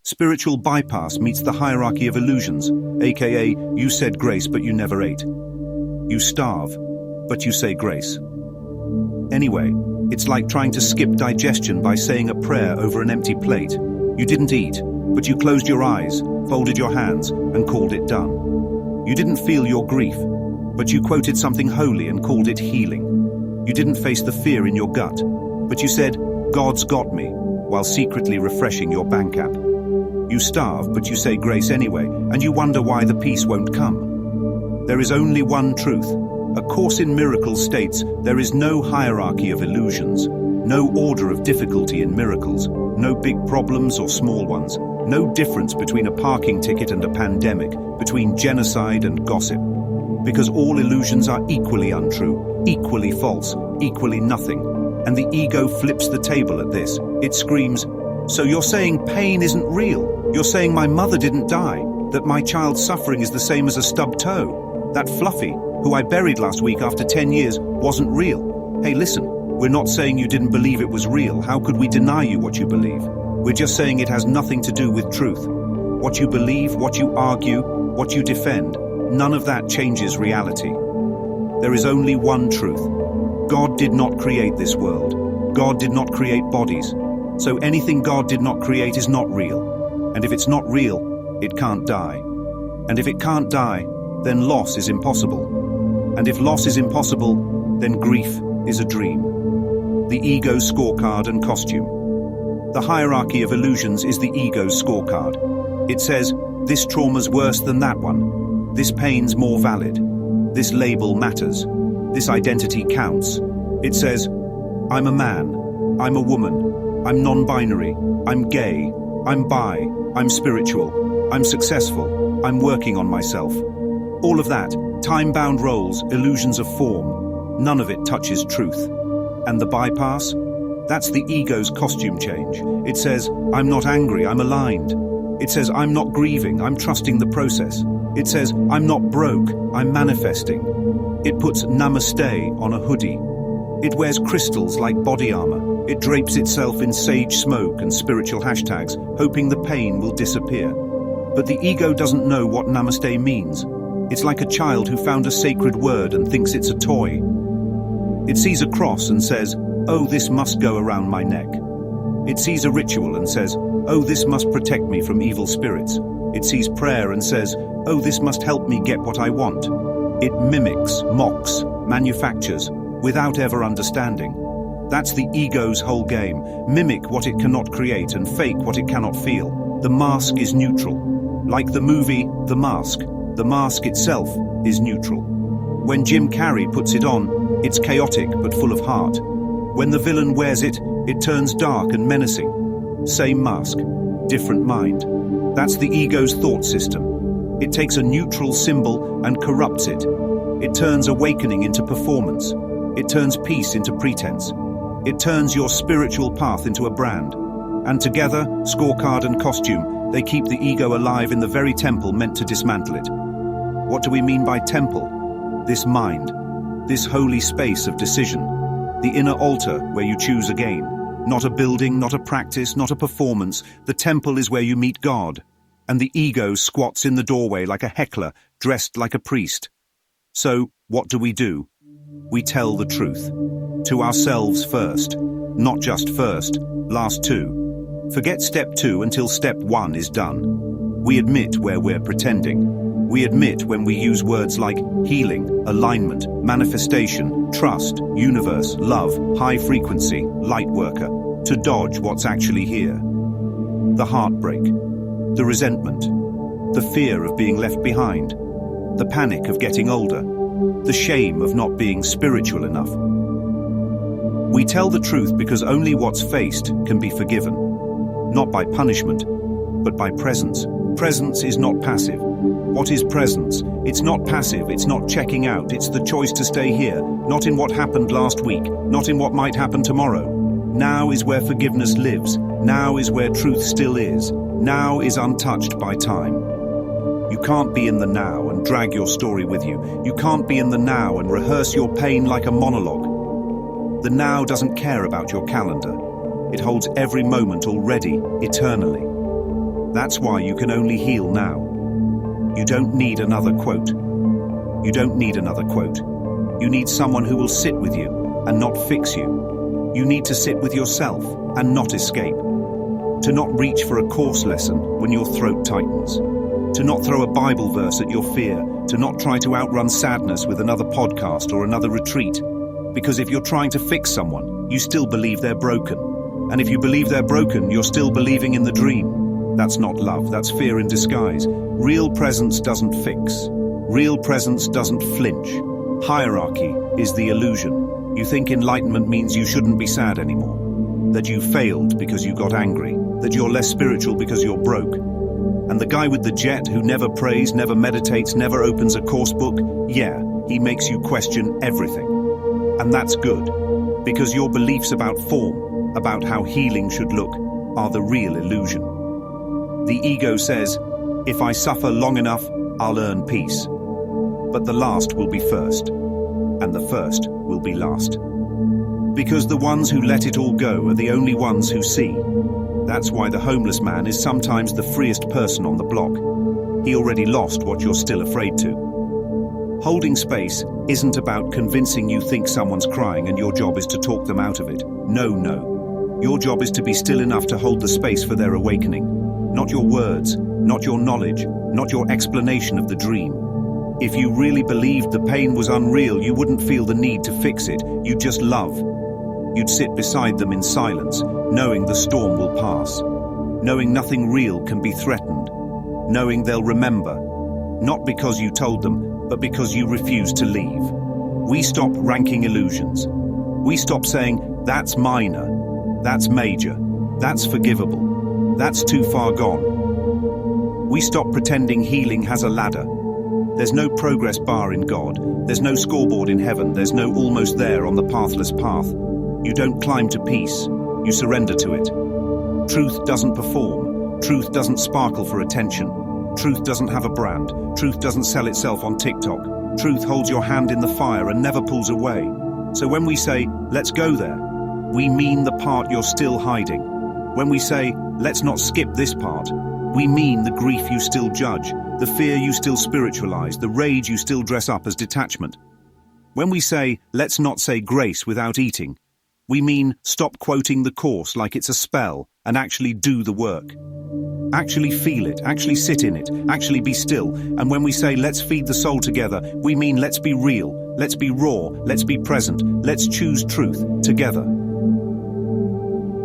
Spiritual bypass meets the hierarchy of illusions, aka you said grace but you never ate. You starve, but you say grace. Anyway, it's like trying to skip digestion by saying a prayer over an empty plate. You didn't eat, but you closed your eyes, folded your hands, and called it done. You didn't feel your grief, but you quoted something holy and called it healing. You didn't face the fear in your gut, but you said, "God's got me," while secretly refreshing your bank app. You starve, but you say grace anyway, and you wonder why the peace won't come. There is only one truth. A Course in Miracles states there is no hierarchy of illusions, no order of difficulty in miracles, no big problems or small ones, no difference between a parking ticket and a pandemic, between genocide and gossip. Because all illusions are equally untrue, equally false, equally nothing. And the ego flips the table at this. It screams, "So you're saying pain isn't real? You're saying my mother didn't die? That my child's suffering is the same as a stubbed toe? That Fluffy, who I buried last week after 10 years, wasn't real?" Hey, listen, we're not saying you didn't believe it was real. How could we deny you what you believe? We're just saying it has nothing to do with truth. What you believe, what you argue, what you defend, none of that changes reality. There is only one truth. God did not create this world. God did not create bodies. So anything God did not create is not real. And if it's not real, it can't die. And if it can't die, then loss is impossible. And if loss is impossible, then grief is a dream. The ego's scorecard and costume. The hierarchy of illusions is the ego's scorecard. It says, this trauma's worse than that one. This pain's more valid. This label matters. This identity counts. It says, I'm a man. I'm a woman. I'm non-binary. I'm gay. I'm bi. I'm spiritual. I'm successful. I'm working on myself. All of that, time-bound roles, illusions of form, none of it touches truth. And the bypass? That's the ego's costume change. It says, I'm not angry, I'm aligned. It says, I'm not grieving, I'm trusting the process. It says, I'm not broke, I'm manifesting. It puts namaste on a hoodie. It wears crystals like body armor. It drapes itself in sage smoke and spiritual hashtags, hoping the pain will disappear. But the ego doesn't know what namaste means. It's like a child who found a sacred word and thinks it's a toy. It sees a cross and says, oh, this must go around my neck. It sees a ritual and says, oh, this must protect me from evil spirits. It sees prayer and says, oh, this must help me get what I want. It mimics, mocks, manufactures, without ever understanding. That's the ego's whole game. Mimic what it cannot create and fake what it cannot feel. The mask is neutral. Like the movie, The mask itself is neutral. When Jim Carrey puts it on, it's chaotic but full of heart. When the villain wears it, it turns dark and menacing. Same mask, different mind. That's the ego's thought system. It takes a neutral symbol and corrupts it. It turns awakening into performance. It turns peace into pretense. It turns your spiritual path into a brand. And together, scorecard and costume, they keep the ego alive in the very temple meant to dismantle it. What do we mean by temple? This mind, this holy space of decision, the inner altar where you choose again. Not a building, not a practice, not a performance. The temple is where you meet God. And the ego squats in the doorway like a heckler, dressed like a priest. So, what do? We tell the truth. To ourselves first. Not just first, last two. Forget step 2 until step 1 is done. We admit where we're pretending. We admit when we use words like healing, alignment, manifestation, trust, universe, love, high frequency, light worker, to dodge what's actually here. The heartbreak, the resentment, the fear of being left behind, the panic of getting older, the shame of not being spiritual enough. We tell the truth because only what's faced can be forgiven. Not by punishment, but by presence. Presence is not passive. What is presence? It's not passive, it's not checking out, it's the choice to stay here, not in what happened last week, not in what might happen tomorrow. Now is where forgiveness lives. Now is where truth still is. Now is untouched by time. You can't be in the now and drag your story with you. You can't be in the now and rehearse your pain like a monologue. The now doesn't care about your calendar. It holds every moment already, eternally. That's why you can only heal now. You don't need another quote. You don't need another quote. You need someone who will sit with you and not fix you. You need to sit with yourself and not escape. To not reach for a course lesson when your throat tightens. To not throw a Bible verse at your fear. To not try to outrun sadness with another podcast or another retreat. Because if you're trying to fix someone, you still believe they're broken. And if you believe they're broken, you're still believing in the dream. That's not love, that's fear in disguise. Real presence doesn't fix. Real presence doesn't flinch. Hierarchy is the illusion. You think enlightenment means you shouldn't be sad anymore. That you failed because you got angry. That you're less spiritual because you're broke. And the guy with the jet who never prays, never meditates, never opens a course book, yeah, he makes you question everything. And that's good, because your beliefs about form, about how healing should look, are the real illusion. The ego says, if I suffer long enough, I'll earn peace. But the last will be first, and the first will be last. Because the ones who let it all go are the only ones who see. That's why the homeless man is sometimes the freest person on the block. He already lost what you're still afraid to. Holding space isn't about convincing you think someone's crying and your job is to talk them out of it. No. Your job is to be still enough to hold the space for their awakening. Not your words, not your knowledge, not your explanation of the dream. If you really believed the pain was unreal, you wouldn't feel the need to fix it. You'd just love. You'd sit beside them in silence, knowing the storm will pass. Knowing nothing real can be threatened. Knowing they'll remember. Not because you told them, but because you refuse to leave. We stop ranking illusions. We stop saying, that's minor, that's major, that's forgivable, that's too far gone. We stop pretending healing has a ladder. There's no progress bar in God, there's no scoreboard in heaven, there's no almost there on the pathless path. You don't climb to peace, you surrender to it. Truth doesn't perform, truth doesn't sparkle for attention. Truth doesn't have a brand. Truth doesn't sell itself on TikTok. Truth holds your hand in the fire and never pulls away. So when we say, let's go there, we mean the part you're still hiding. When we say, let's not skip this part, we mean the grief you still judge, the fear you still spiritualize, the rage you still dress up as detachment. When we say, let's not say grace without eating, we mean stop quoting the course like it's a spell and actually do the work. Actually feel it, actually sit in it, actually be still. And when we say let's feed the soul together, we mean let's be real, let's be raw, let's be present, let's choose truth together.